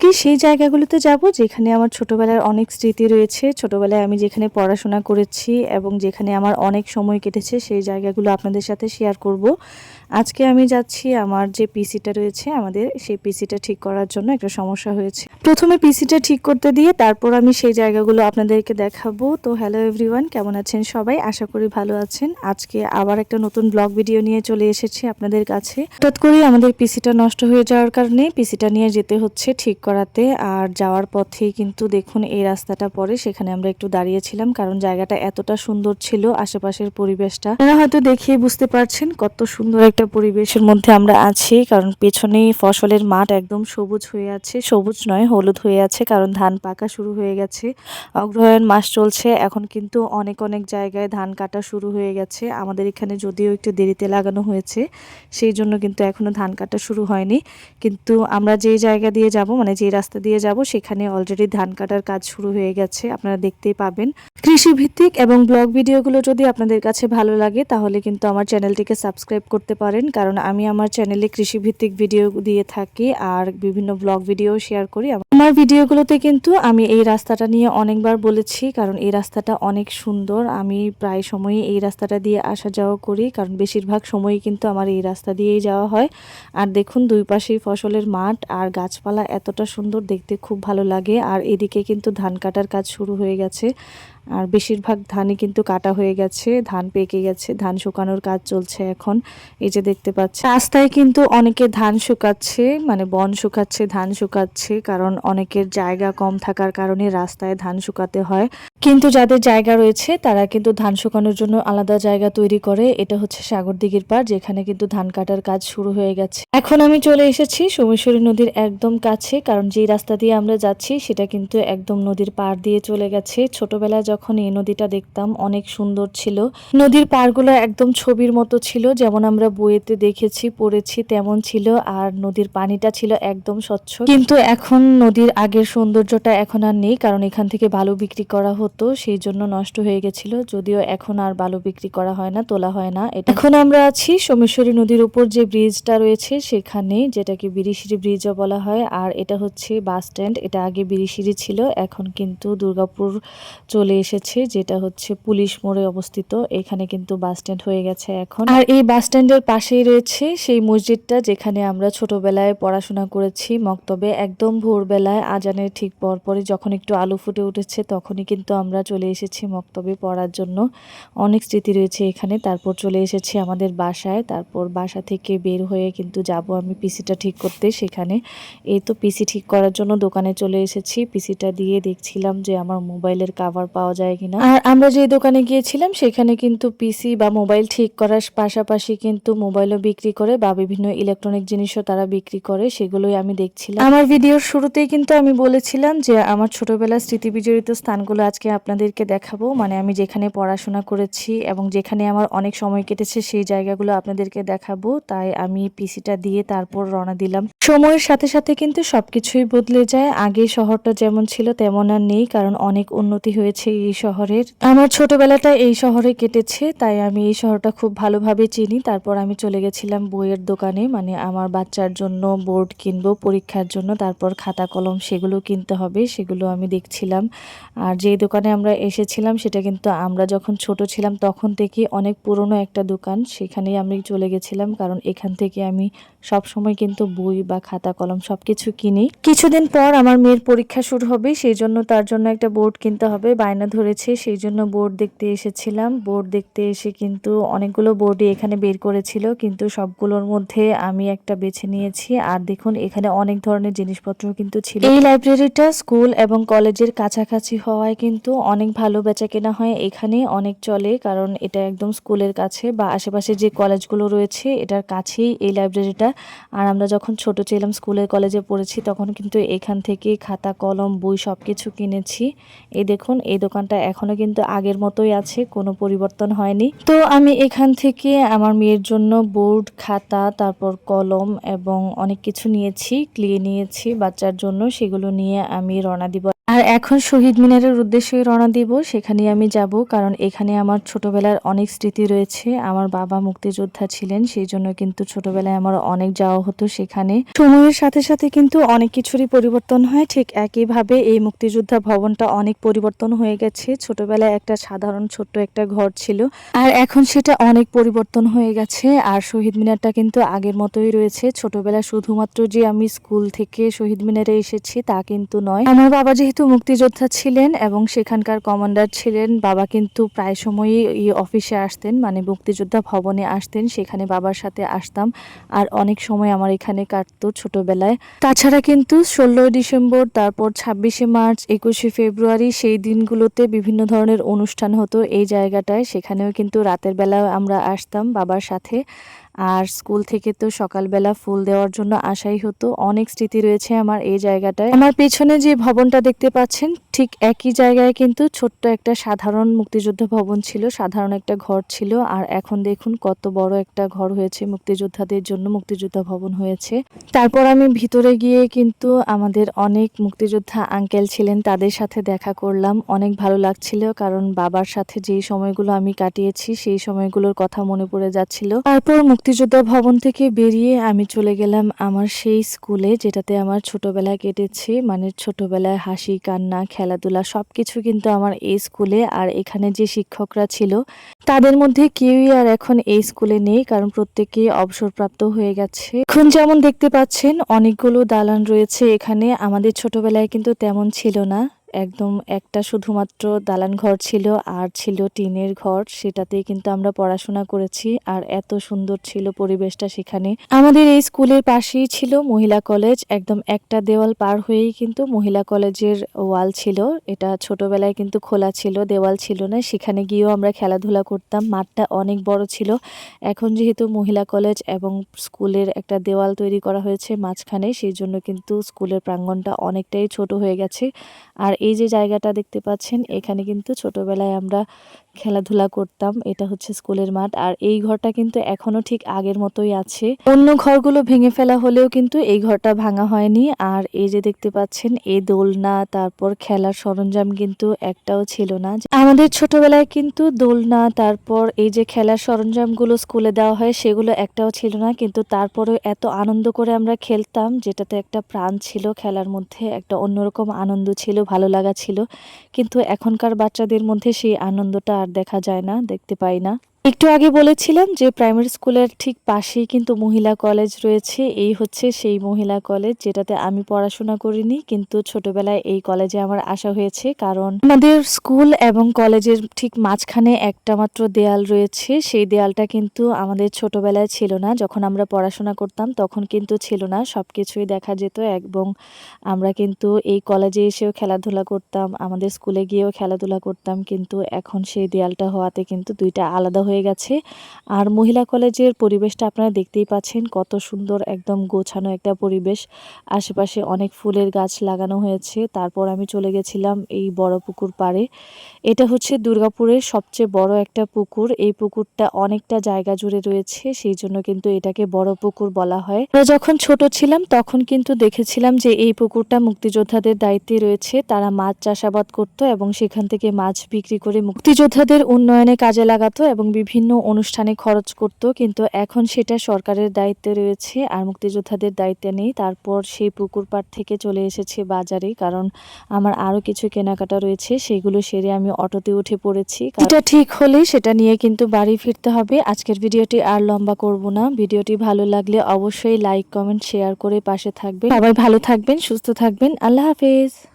আজকে সেই জায়গাগুলোতে যাব যেখানে আমার ছোটবেলার অনেক স্মৃতি রয়েছে। ছোটবেলায় আমি যেখানে পড়াশোনা করেছি এবং যেখানে আমার অনেক সময় কেটেছে সেই জায়গাগুলো আপনাদের সাথে শেয়ার করব। আজকে আমি যাচ্ছি আমার যে পিসিটা রয়েছে আমাদের সেই পিসিটা ঠিক করার জন্য একটা সমস্যা হয়েছে। প্রথমে পিসিটা ঠিক করতে দিয়ে তারপর আমি সেই জায়গাগুলো আপনাদেরকে দেখাবো। তো হ্যালো এভরিওয়ান, কেমন আছেন সবাই? আশা করি ভালো আছেন। আজকে আবার একটা নতুন ব্লগ ভিডিও নিয়ে চলে এসেছি আপনাদের কাছে। হঠাৎ করে আমাদের পিসিটা নষ্ট হয়ে যাওয়ার কারণে পিসিটা নিয়ে যেতে হচ্ছে ঠিক করাতে। আর যাওয়ার পথেই কিন্তু দেখুন এই রাস্তাটা পড়ে, সেখানে আমরা একটু দাঁড়িয়েছিলাম কারণ জায়গাটা এতটা সুন্দর ছিল, আশেপাশের পরিবেশটা আপনারা হয়তো দেখেই বুঝতে পারছেন কত সুন্দর একটা পরিবেশের মধ্যে আমরা আছি। কারণ পেছনে ফসলের মাঠ একদম সবুজ হয়ে আছে, সবুজ নয় হলুদ হয়ে আছে, কারণ ধান পাকা শুরু হয়ে গেছে। অগ্রহায়ণ মাস চলছে, এখন কিন্তু অনেক অনেক জায়গায় ধান কাটা শুরু হয়ে গেছে। আমাদের এখানে যদিও একটু দেরিতে লাগানো হয়েছে, সেই জন্য কিন্তু এখনো ধান কাটা শুরু হয়নি। কিন্তু আমরা যে জায়গা দিয়ে যাব, মানে যে রাস্তা দিয়ে যাব, সেখানে অলরেডি ধান কাটার কাজ শুরু হয়ে গেছে, আপনারা দেখতেই পাবেন। কৃষি ভিত্তিক এবং ব্লগ ভিডিওগুলো যদি আপনাদের কাছে ভালো লাগে তাহলে কিন্তু আমার চ্যানেলটিকে সাবস্ক্রাইব করতে পারেন, কারণ আমি আমার চ্যানেলে কৃষি ভিত্তিক ভিডিও দিয়ে থাকি আর বিভিন্ন ব্লগ ভিডিও শেয়ার করি। আমার ভিডিওগুলোতে কিন্তু আমি এই রাস্তাটা নিয়ে অনেকবার বলেছি, কারণ এই রাস্তাটা অনেক সুন্দর। আমি প্রায় সময়ই এই রাস্তাটা দিয়ে আসা যাওয়া করি, কারণ বেশিরভাগ সময়ই কিন্তু আমার এই রাস্তা দিয়েই যাওয়া হয়। আর দেখুন দুই পাশেই ফসলের মাঠ আর গাছপালা এতটা সুন্দর, দেখতে খুব ভালো লাগে। আর এদিকে কিন্তু ধান কাটার কাজ শুরু হয়ে গেছে, আর বেশিরভাগ ধানই কিন্তু কাটা হয়ে গেছে, ধান পেকে গেছে, ধান শুকানোর কাজ চলছে এখন। এই যে দেখতে পাচ্ছি রাস্তায় কিন্তু অনেকে ধান শুকাচ্ছে, মানে বন শুকাচ্ছে, ধান শুকাচ্ছে, কারণ অনেকের জায়গা কম থাকার কারণে রাস্তায় ধান শুকাতে হয়। কিন্তু যাদের জায়গা রয়েছে তারা কিন্তু ধান শুকানোর জন্য আলাদা জায়গা তৈরি করে। এটা হচ্ছে সাগরদিঘির পাড়, যেখানে কিন্তু ধান কাটার কাজ শুরু হয়ে গেছে। এখন আমি চলে এসেছি সোমেশ্বরী নদীর একদম কাছে, কারণ যে রাস্তা দিয়ে আমরা যাচ্ছি সেটা কিন্তু একদম নদীর পাড় দিয়ে চলে গেছে। ছোটবেলায় যখন এই নদীটা দেখতাম অনেক সুন্দর ছিল, নদীর পাড়গুলো একদম ছবির মতো ছিল, যেমন আমরা বইয়েতে দেখেছি পড়েছি তেমন ছিল। আর নদীর পানিটা ছিল একদম স্বচ্ছ। কিন্তু এখন নদীর আগের সৌন্দর্যটা এখন আর নেই, কারণ এখান থেকে বালু বিক্রি করা হতো, সেই জন্য নষ্ট হয়ে গেছিল। যদিও এখন আর বালু বিক্রি করা হয় না, তোলা হয় না। এখন আমরা আছি সোমেশ্বরী নদীর উপর যে ব্রিজটা রয়েছে সেখানে, যেটাকে বিরিশিরি ব্রিজও বলা হয়। আর এটা হচ্ছে বাস স্ট্যান্ড, এটা আগে বিরিশিরি ছিল, এখন কিন্তু দুর্গাপুর চলে এসেছে, যেটা হচ্ছে পুলিশ মোড়ে অবস্থিত। এখানে কিন্তু বাস স্ট্যান্ড হয়ে গেছে এখন। আর এই বাস স্ট্যান্ডের পাশেই রয়েছে সেই মসজিদটা যেখানে আমরা ছোটবেলায় পড়াশোনা করেছি, মক্তবে। একদম ভোরবেলায় আজানের ঠিক পরপরই যখন একটু আলো ফুটে উঠেছে তখনই কিন্তু আমরা চলে এসেছি মক্তবে পড়ার জন্য। অনেক স্মৃতি রয়েছে এখানে। তারপর চলে এসেছি আমাদের বাসায়, তারপর বাসা থেকে বের হয়ে কিন্তু যাব আমি পিসিটা ঠিক করতে সেখানে। এই তো পিসি ঠিক করার জন্য দোকানে চলে এসেছি। পিসিটা দিয়ে দেখছিলাম যে আমার মোবাইলের কাভার পাওয়া যায় কিনা। আর আমরা যে দোকানে গিয়েছিলাম সেখানে কিন্তু পিসি বা মোবাইল ঠিক করার পাশাপাশি কিন্তু মোবাইলও বিক্রি করে বা বিভিন্ন ইলেকট্রনিক জিনিসও তারা বিক্রি করে, সেগুলোই আমি দেখছিলাম। আমার ভিডিওর শুরুতেই কিন্তু আমি বলেছিলাম যে আমার ছোটবেলার স্মৃতি বিজড়িত স্থানগুলো আজকে আপনাদেরকে দেখাবো, মানে আমি যেখানে পড়াশোনা করেছি এবং যেখানে আমার অনেক সময় কেটেছে সেই জায়গাগুলো আপনাদেরকে দেখাবো। তাই আমি পিসিটা দিয়ে তারপর রওনা দিলাম। সময়ের সাথে সাথে কিন্তু সবকিছুই বদলে যায়। আগে শহরটা যেমন ছিল তেমন আর নেই, কারণ অনেক উন্নতি হয়েছে এই শহরের। আমার ছোটবেলাটা এই শহরে কেটেছে, তাই আমি এই শহরটা খুব ভালোভাবে চিনি। তারপর আমি চলে গেছিলাম বইয়ের দোকানে, মানে আমার বাচ্চার জন্য বোর্ড কিনবো পরীক্ষার জন্য, তারপর খাতা কলম সেগুলো কিনতে হবে, সেগুলো আমি দেখছিলাম। আর যেই দোকানে আমরা এসেছিলাম সেটা কিন্তু আমরা যখন ছোট ছিলাম তখন থেকে অনেক পুরনো একটা দোকান, সেখানেই আমি চলে গেছিলাম, কারণ এখান থেকে আমি সব সময় কিন্তু বই বা খাতা কলম সবকিছু কিনি। কিছুদিন পর আমার মেয়ের পরীক্ষা শুরু হবে, সেই জন্য তার জন্য একটা বোর্ড কিনতে হবে, বায়না ধরেছে, সেই জন্য বোর্ড দেখতে এসেছিলাম। বোর্ড দেখতে এসে কিন্তু অনেকগুলো বোর্ডই এখানে বের করেছিল, কিন্তু সবগুলোর মধ্যে আমি একটা বেছে নিয়েছি। আর দেখুন এখানে অনেক ধরনের জিনিসপত্র কিন্তু ছিল। এই লাইব্রেরিটা স্কুল এবং কলেজের কাছাকাছি হওয়ায় কিন্তু অনেক ভালো বেচাকেনা হয়, এখানে অনেক চলে, কারণ এটা একদম স্কুলের কাছে বা আশেপাশে যে কলেজগুলো রয়েছে এটার কাছেই এই লাইব্রেরিটা। আর আমরা যখন ছোট ছিলাম স্কুলে কলেজে পড়েছি তখন কিন্তু এখান থেকে খাতা কলম বই সবকিছু কিনেছি। এই দেখুন এই দোকানটা এখনো কিন্তু আগের মতোই আছে, কোনো পরিবর্তন হয়নি। তো আমি এখান থেকে আমার মেয়ের জন্য বোর্ড খাতা তারপর কলম এবং অনেক কিছু নিয়েছি, ক্লে নিয়েছি বাচ্চার জন্য, সেগুলো নিয়ে আমি রওনা দিব। আর এখন শহীদ মিনারের উদ্দেশ্যে রওনা দিব, সেখানে আমি যাব, কারণ এখানে আমার ছোটবেলার অনেক স্মৃতি রয়েছে। আমার বাবা মুক্তিযোদ্ধা ছিলেন, সেই জন্য কিন্তু ছোটবেলায় আমার অনেক যাওয়া হতো সেখানে। সময়ের সাথে সাথে কিন্তু অনেক কিছুরই পরিবর্তন হয়, ঠিক একইভাবে এই মুক্তিযোদ্ধা ভবনটা অনেক পরিবর্তন হয়ে গেছে। ছোটবেলায় একটা সাধারণ ছোট্ট একটা ঘর ছিল, আর এখন সেটা অনেক পরিবর্তন হয়ে গেছে। আর শহীদ মিনারটা কিন্তু আগের মতোই রয়েছে। ছোটবেলায় শুধুমাত্র যে আমি স্কুল থেকে শহীদ মিনারে এসেছি তা কিন্তু নয়। আমার বাবা যেহেতু মুক্তিযোদ্ধা ছিলেন এবং সেখানকার কমান্ডার ছিলেন, বাবা কিন্তু প্রায় সময়ই এই অফিসে আসতেন, মানে মুক্তিযোদ্ধা ভবনে আসতেন, সেখানে বাবার সাথে আসতাম। আর অনেক সময় আমার এখানে কাটতো ছোটবেলায়। তাছাড়া কিন্তু 16 ডিসেম্বর, তারপর 26শে মার্চ, 21শে ফেব্রুয়ারি, সেই দিনগুলোতে বিভিন্ন ধরনের অনুষ্ঠান হতো এই জায়গাটায়। সেখানেও কিন্তু রাতের বেলা আমরা আসতাম বাবার সাথে। আর স্কুল থেকে তো সকালবেলা ফুল দেওয়ার জন্য আসাই হতো। অনেক স্মৃতি রয়েছে আমার এই জায়গাটায়। আমার পেছনে যে ভবনটা দেখতে পাচ্ছেন, ঠিক একই জায়গায় কিন্তু ছোট্ট একটা সাধারণ মুক্তিযোদ্ধা ভবন ছিল, সাধারণ একটা ঘর ছিল। আর এখন দেখুন কত বড় একটা ঘর হয়েছে, মুক্তিযোদ্ধাদের জন্য মুক্তিযোদ্ধা ভবন হয়েছে। তারপর আমি ভিতরে গিয়ে কিন্তু আমাদের অনেক মুক্তিযোদ্ধা আঙ্কেল ছিলেন, তাদের সাথে দেখা করলাম। অনেক ভালো লাগছিল, কারণ বাবার সাথে যেই সময়গুলো আমি কাটিয়েছি সেই সময়গুলোর কথা মনে পড়ে যাচ্ছিল। তারপর মুক্তিযোদ্ধা ভবন থেকে বেরিয়ে আমি চলে গেলাম আমার সেই স্কুলে, যেটাতে আমার ছোটবেলা কেটেছে। মানে ছোটবেলায় হাসি কান্না খেলাধুলা সবকিছু কিন্তু আমার এই স্কুলে। আর এখানে যে শিক্ষকরা ছিল তাদের মধ্যে কেউই আর এখন এই স্কুলে নেই, কারণ প্রত্যেকেই অবসরপ্রাপ্ত হয়ে গেছে। এখন যেমন দেখতে পাচ্ছেন অনেকগুলো দালান রয়েছে এখানে, আমাদের ছোটবেলায় কিন্তু তেমন ছিল না। একদম একটা শুধুমাত্র দালান ঘর ছিল, আর ছিল টিনের ঘর, সেটাতেই কিন্তু আমরা পড়াশোনা করেছি। আর এত সুন্দর ছিল পরিবেশটা সেখানে। আমাদের এই স্কুলের পাশেই ছিল মহিলা কলেজ, একদম একটা দেওয়াল পার হয়েই কিন্তু মহিলা কলেজের ওয়াল ছিল। এটা ছোটবেলায় কিন্তু খোলা ছিল, দেওয়াল ছিল না। সেখানে গিয়েও আমরা খেলাধুলা করতাম, মাঠটা অনেক বড় ছিল। এখন যেহেতু মহিলা কলেজ এবং স্কুলের একটা দেওয়াল তৈরি করা হয়েছে মাঝখানে, সেই জন্য কিন্তু স্কুলের প্রাঙ্গণটা অনেকটাই ছোট হয়ে গেছে। আর এই যে জায়গাটা দেখতে পাচ্ছেন, এখানে কিন্তু ছোটবেলায় আমরা খেলাধুলা করতাম। এটা হচ্ছে স্কুলের মাঠ। আর এই ঘরটা কিন্তু এখনো ঠিক আগের মতোই আছে। অন্য ঘরগুলো ভেঙে ফেলা হলেও কিন্তু এই ঘরটা ভাঙা হয়নি। আর এই যে দেখতে পাচ্ছেন, এই দোলনা, তারপর খেলার সরঞ্জাম কিন্তু একটাও ছিল না। আমাদের ছোটবেলায় কিন্তু দোলনা, তারপর এই যে খেলার সরঞ্জামগুলো স্কুলে দেওয়া হয় সেগুলো একটাও ছিল না, কিন্তু তারপরেও এত আনন্দ করে আমরা খেলতাম, যেটাতে একটা প্রাণ ছিল খেলার মধ্যে, একটা অন্যরকম আনন্দ ছিল, ভালো লাগা ছিল। কিন্তু এখনকার বাচ্চাদের মধ্যে সেই আনন্দটা আর দেখা যায় না, দেখতে পাই না। একটু আগে বলেছিলাম যে প্রাইমারি স্কুলের ঠিক পাশেই কিন্তু মহিলা কলেজ রয়েছে। এই হচ্ছে সেই মহিলা কলেজ, যেটাতে আমি পড়াশোনা করিনি, কিন্তু ছোটবেলায় এই কলেজে আমার আসা হয়েছে। কারণ আমাদের স্কুল এবং কলেজের ঠিক মাঝখানে একটা মাত্র দেয়াল রয়েছে, সেই দেয়ালটা কিন্তু আমাদের ছোটবেলায় ছিল না। যখন আমরা পড়াশোনা করতাম তখন কিন্তু ছিল না, সবকিছুই দেখা যেত। এবং আমরা কিন্তু এই কলেজে এসেও খেলাধুলা করতাম, আমাদের স্কুলে গিয়েও খেলাধুলা করতাম, কিন্তু এখন সেই দেয়ালটা হওয়াতে কিন্তু দুইটা আলাদা হয়ে গেছে। আর মহিলা কলেজের পরিবেশটা আপনারা দেখতেই পাচ্ছেন, কত সুন্দর, একদম গোছানো একটা পরিবেশ। আশেপাশে অনেক ফুলের গাছ লাগানো হয়েছে। তারপর আমি চলে গেছিলাম এই বড় পুকুর পাড়ে। এটা হচ্ছে দুর্গাপুরের সবচেয়ে বড় একটা পুকুর। এই পুকুরটা অনেকটা জায়গা জুড়ে রয়েছে, সেই জন্য কিন্তু এটাকে বড় পুকুর বলা হয়। আমরা যখন ছোট ছিলাম তখন কিন্তু দেখেছিলাম যে এই পুকুরটা মুক্তিযোদ্ধাদের দায়িত্বে রয়েছে। তারা মাছ চাষাবাদ করত এবং সেখান থেকে মাছ বিক্রি করে মুক্তিযোদ্ধাদের উন্নয়নে কাজে লাগাতো এবং বিভিন্ন অনুষ্ঠানে খরচ করত। কিন্তু এখন সেটা সরকারের দায়িত্বে রয়েছে, আর মুক্তিযোদ্ধাদের দায়িত্বে নেই। তারপর সেই পুকুর পাড় থেকে চলে এসেছে বাজারে, কারণ আমার আরো কিছু কেনাকাটা রয়েছে, সেগুলো সেরে আমি অটোতে উঠে পড়েছি। এটা ঠিক হলে সেটা নিয়ে কিন্তু বাড়ি ফিরতে হবে। আজকের ভিডিওটি আর লম্বা করব না। ভিডিওটি ভালো লাগলে অবশ্যই লাইক কমেন্ট শেয়ার করে পাশে থাকবেন। সবাই ভালো থাকবেন, সুস্থ থাকবেন। আল্লাহ হাফেজ।